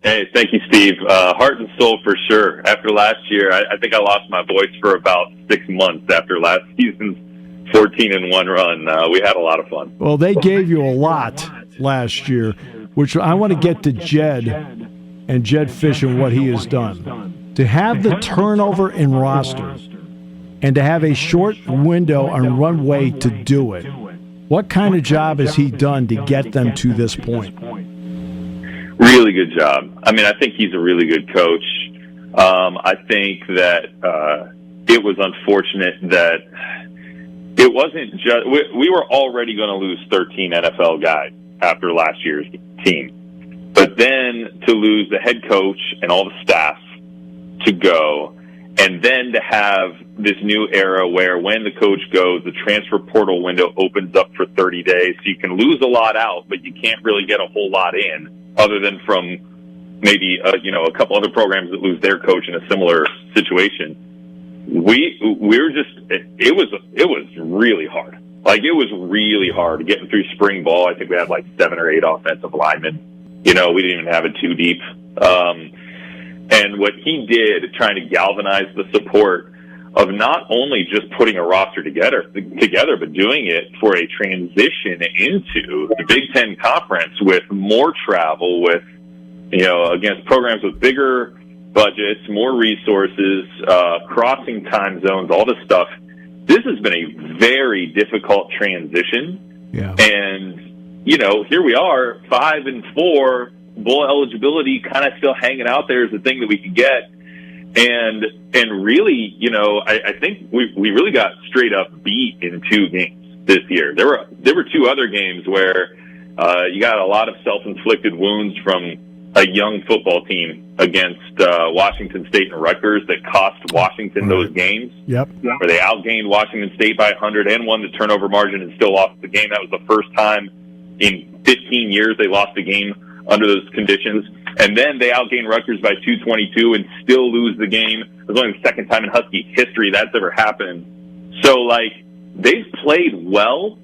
Hey, thank you, Steve. Heart and soul for sure. After last year, I think I lost my voice for about 6 months after last season's 14-1 run. We had a lot of fun. Well, they gave you a lot last year, which I want to get to Jed and Jed Fish and what he has done. To have the turnover in roster and to have a short window and runway to do it, what kind of job has he done to get them to this point? Really good job. I mean, I think he's a really good coach. I think that it was unfortunate that it wasn't just we were already going to lose 13 NFL guys after last year's team. But then to lose the head coach and all the staff to go, and then to have this new era where when the coach goes, the transfer portal window opens up for 30 days. So you can lose a lot out, but you can't really get a whole lot in other than from maybe, a couple other programs that lose their coach in a similar situation. It was really hard. Like, it was really hard getting through spring ball. I think we had like 7 or 8 offensive linemen. We didn't even have it too deep. And what he did, trying to galvanize the support of not only just putting a roster together, but doing it for a transition into the Big Ten Conference with more travel, with, against programs with bigger budgets, more resources, crossing time zones, all this stuff. This has been a very difficult transition. Yeah. And, here we are, 5-4, bowl eligibility kind of still hanging out there as a thing that we could get. And really, I think we really got straight up beat in 2 games this year. There were 2 other games where you got a lot of self-inflicted wounds from a young football team against Washington State and Rutgers that cost Washington those games. Yep. Where they outgained Washington State by 100 and won the turnover margin and still lost the game. That was the first time in 15 years they lost a game under those conditions. And then they outgained Rutgers by 222 and still lose the game. It was only the second time in Husky history that's ever happened. So, they've played well.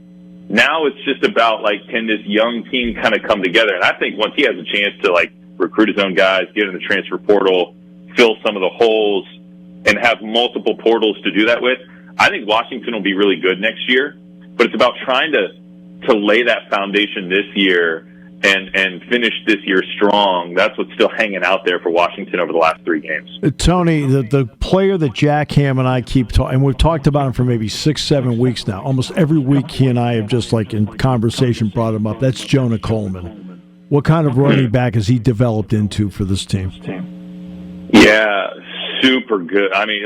Now it's just about, can this young team kind of come together? And I think once he has a chance to, recruit his own guys, get in the transfer portal, fill some of the holes, and have multiple portals to do that with, I think Washington will be really good next year. But it's about trying to lay that foundation this year and finish this year strong. That's what's still hanging out there for Washington over the last 3 games. Tony, the player that Jack Ham and I keep talking, and we've talked about him for maybe 6-7 weeks now. Almost every week he and I have just in conversation brought him up. That's Jonah Coleman. What kind of running back has he developed into for this team? Yeah, super good. I mean,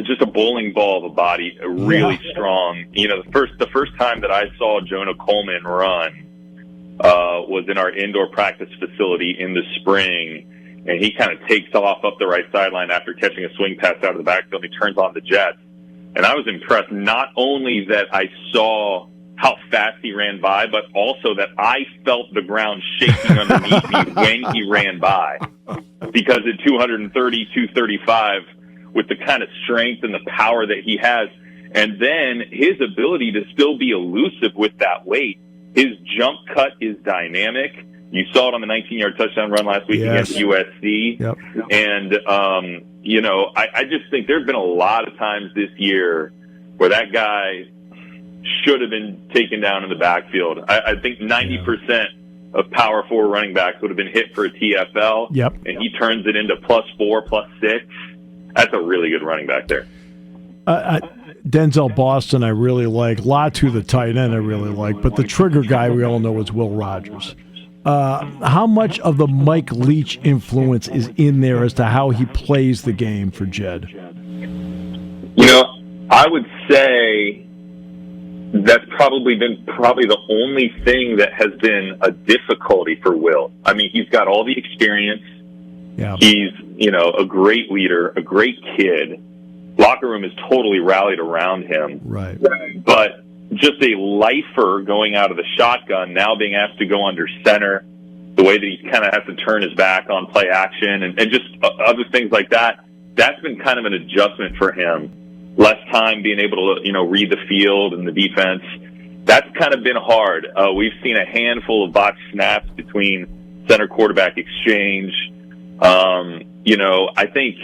just a bowling ball of a body, really strong. The first time that I saw Jonah Coleman run was in our indoor practice facility in the spring, and he kind of takes off up the right sideline after catching a swing pass out of the backfield. He turns on the jets, and I was impressed not only that I saw how fast he ran by, but also that I felt the ground shaking underneath me when he ran by. Because at 230, 235, with the kind of strength and the power that he has, and then his ability to still be elusive with that weight, his jump cut is dynamic. You saw it on the 19-yard touchdown run last week against USC. Yep. And, I just think there have been a lot of times this year where that guy should have been taken down in the backfield. I think 90% of power 4 running backs would have been hit for a TFL. Yep. And he turns it into +4, +6. That's a really good running back there. Denzel Boston I really like. Latu, the tight end, I really like. But the trigger guy we all know is Will Rogers. How much of the Mike Leach influence is in there as to how he plays the game for Jed? I would say that's probably been the only thing that has been a difficulty for Will. I mean, he's got all the experience. Yeah. He's, a great leader, a great kid. Locker room is totally rallied around him. Right. But just a lifer going out of the shotgun, now being asked to go under center, the way that he kind of has to turn his back on play action and just other things like that, that's been kind of an adjustment for him. Less time being able to, read the field and the defense. That's kind of been hard. We've seen a handful of botched snaps between center quarterback exchange. I think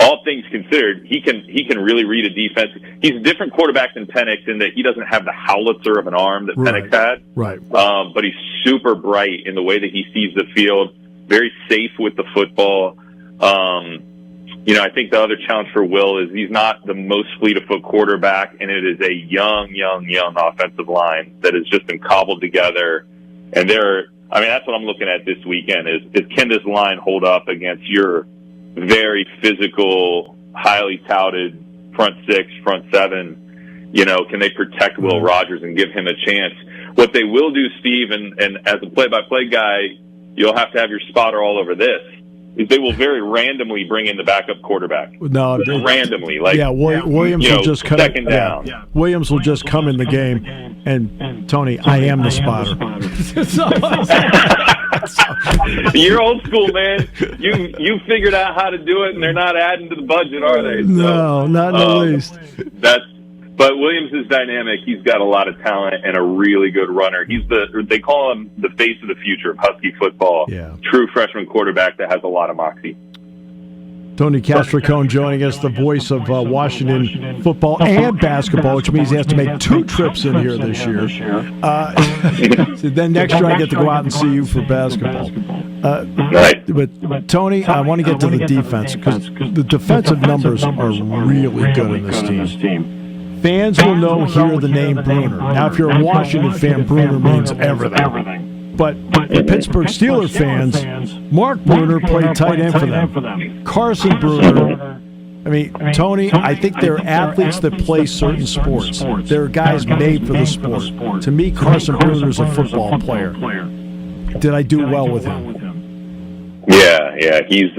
all things considered, he can really read a defense. He's a different quarterback than Penix in that he doesn't have the howitzer of an arm that Penix had. Right. But he's super bright in the way that he sees the field, very safe with the football. I think the other challenge for Will is he's not the most fleet-of-foot quarterback, and it is a young offensive line that has just been cobbled together. And that's what I'm looking at this weekend is can this line hold up against your very physical, highly touted front six, front seven? Can they protect Will Rogers and give him a chance? What they will do, Steve, and as a play-by-play guy, you'll have to have your spotter all over this, is they will very randomly bring in the backup quarterback. No, randomly. Williams will just come second down. Yeah. Williams will just come in the game, and Tony, I am the spotter. You're old school, man. You figured out how to do it, and they're not adding to the budget, are they? No, not in the least. But Williams is dynamic. He's got a lot of talent and a really good runner. They call him the face of the future of Husky football. Yeah. True freshman quarterback that has a lot of moxie. Tony Castricone joining us, the voice of Washington football and basketball, which means he has to make 2 trips in here this year. So then next year I get to go out and see you for basketball. Right. But Tony, I want to get to the defense because the defensive numbers are really good in this team. Fans will hear the name Bruner. Now, if you're a Washington fan, Bruner means everything. But Pittsburgh Steelers fans, Mark Bruner played tight end for them. Carson Bruner. Tony, I think they're athletes that play certain sports. They're guys made for the sport. To me, Carson Bruner is a football player. Did I do well with him? Yeah. He's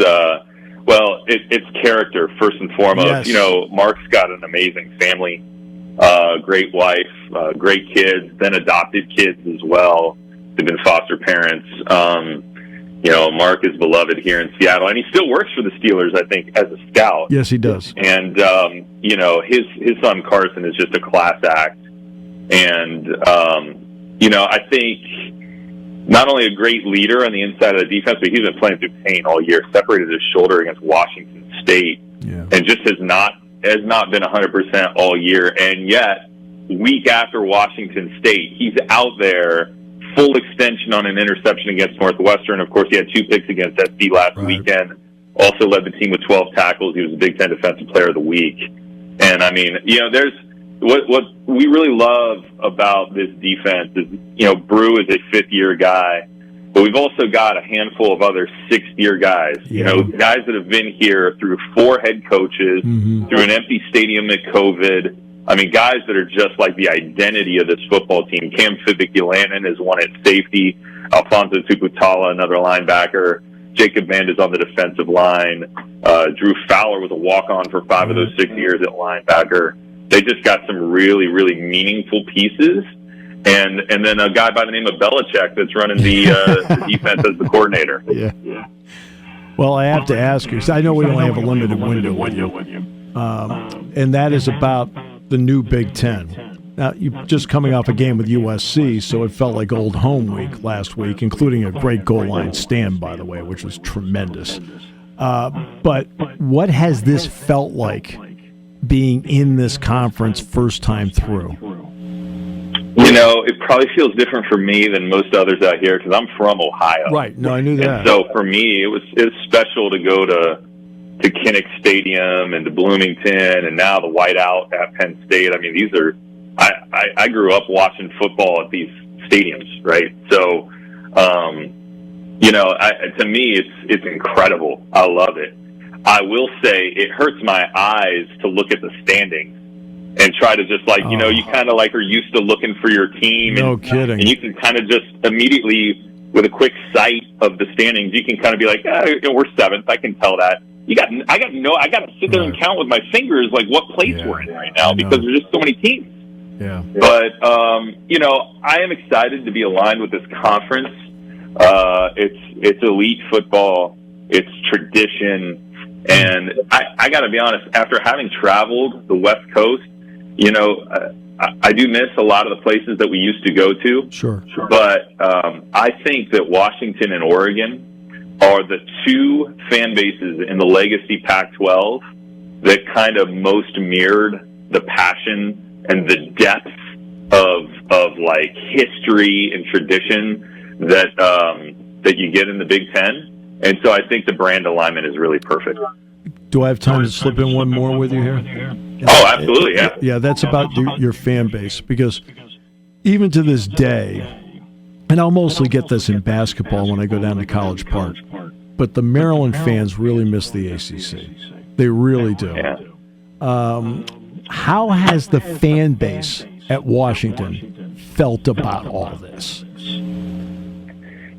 it's character first and foremost. Yes. Mark's got an amazing family, great wife, great kids, then adopted kids as well. They've been foster parents. Mark is beloved here in Seattle, and he still works for the Steelers, I think, as a scout. Yes, he does. And his son Carson is just a class act, and I think not only a great leader on the inside of the defense, but he's been playing through pain all year. Separated his shoulder against Washington State, and just has not been 100% all year. And yet, week after Washington State, he's out there full extension on an interception against Northwestern. Of course, he had 2 picks against SC last weekend. Also led the team with 12 tackles. He was a Big Ten Defensive Player of the Week. And there's what we really love about this defense is, Brew is a 5th-year guy, but we've also got a handful of other 6th-year guys. Guys that have been here through 4 head coaches, through an empty stadium at COVID. Guys that are just like the identity of this football team. Cam Fibic-Ulanen is one at safety. Alfonso Tuputala, another linebacker. Jacob Mandas on the defensive line. Drew Fowler was a walk-on for 5 of those 6 years at linebacker. They just got some really, really meaningful pieces. And then a guy by the name of Belichick that's running the defense as the coordinator. Yeah. Well, I have to ask you, I know we only have a limited window with you, and that is about the new Big Ten. Now, you're just coming off a game with USC, so it felt like old home week last week, including a great goal line stand, by the way, which was tremendous. But what has this felt like being in this conference first time through? It probably feels different for me than most others out here because I'm from Ohio. Right. No, I knew that. And so for me, it was special to go to Kinnick Stadium and to Bloomington and now the whiteout at Penn State. These are I grew up watching football at these stadiums, right? So, to me, it's incredible. I love it. I will say it hurts my eyes to look at the standings and try to just you kind of are used to looking for your team. No kidding. And you can kind of just immediately, with a quick sight of the standings, you can kind of be like, we're 7th. I can tell that. I got to sit there and count with my fingers what place we're in right now because there's just so many teams. Yeah. But I am excited to be aligned with this conference. It's elite football. It's tradition, and I got to be honest. After having traveled the West Coast, I do miss a lot of the places that we used to go to. Sure. But I think that Washington and Oregon are the two fan bases in the legacy Pac-12 that kind of most mirrored the passion and the depth of like history and tradition that you get in the Big Ten. And so I think the brand alignment is really perfect. Do I have time to slip in one more with you here? Oh, absolutely, yeah. Yeah, that's about your fan base, because even to this day, and I'll mostly get this in basketball when I go down to College Park, but the Maryland fans really miss the ACC. They really do. Yeah. How has the fan base at Washington felt about all this?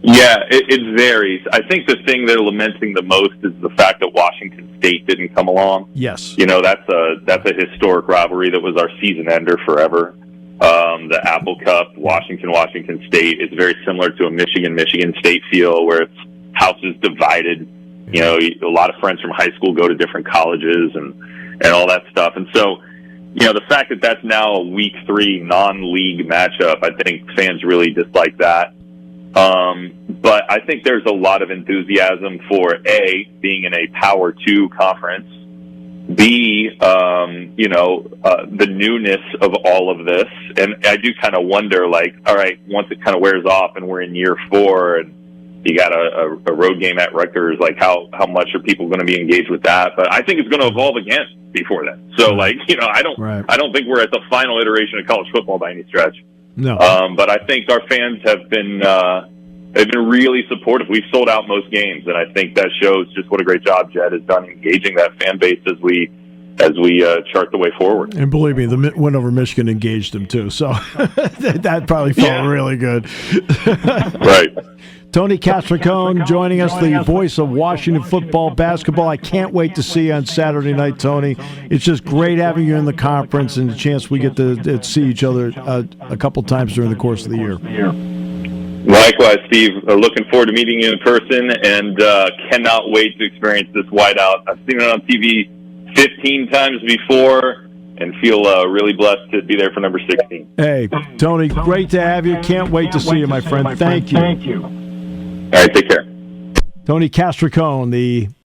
Yeah, it varies. I think the thing they're lamenting the most is the fact that Washington State didn't come along. Yes. You know, that's a historic rivalry that was our season ender forever. The Apple Cup, Washington State, is very similar to a Michigan State feel, where it's houses divided. You know, a lot of friends from high school go to different colleges and all that stuff. And so, you know, the fact that that's now a week 3 non-league matchup, I think fans really dislike that. But I think there's a lot of enthusiasm for A, being in a Power 2 conference, B, the newness of all of this. And I do kind of wonder, like, all right, once it kind of wears off and we're in year 4 and you got a road game at Rutgers, like how much are people going to be engaged with that? But I think it's going to evolve again before then. So, like, you know, I don't think we're at the final iteration of college football by any stretch. No. But I think our fans have been really supportive. We've sold out most games, and I think that shows just what a great job Jed has done engaging that fan base as we chart the way forward. And believe me, the win over Michigan engaged them too, so that probably felt really good. Right. Tony Castricone joining us, the voice of Washington football, basketball. I can't wait to see you on Saturday night, Tony. It's just great having you in the conference and the chance we get to see each other a couple times during the course of the year. Likewise, Steve. Looking forward to meeting you in person, and cannot wait to experience this whiteout. I've seen it on TV 15 times before and feel really blessed to be there for number 16. Hey, Tony, great to have you. Can't wait to see you, my friend. Thank you. All right, take care. Tony Castricone, the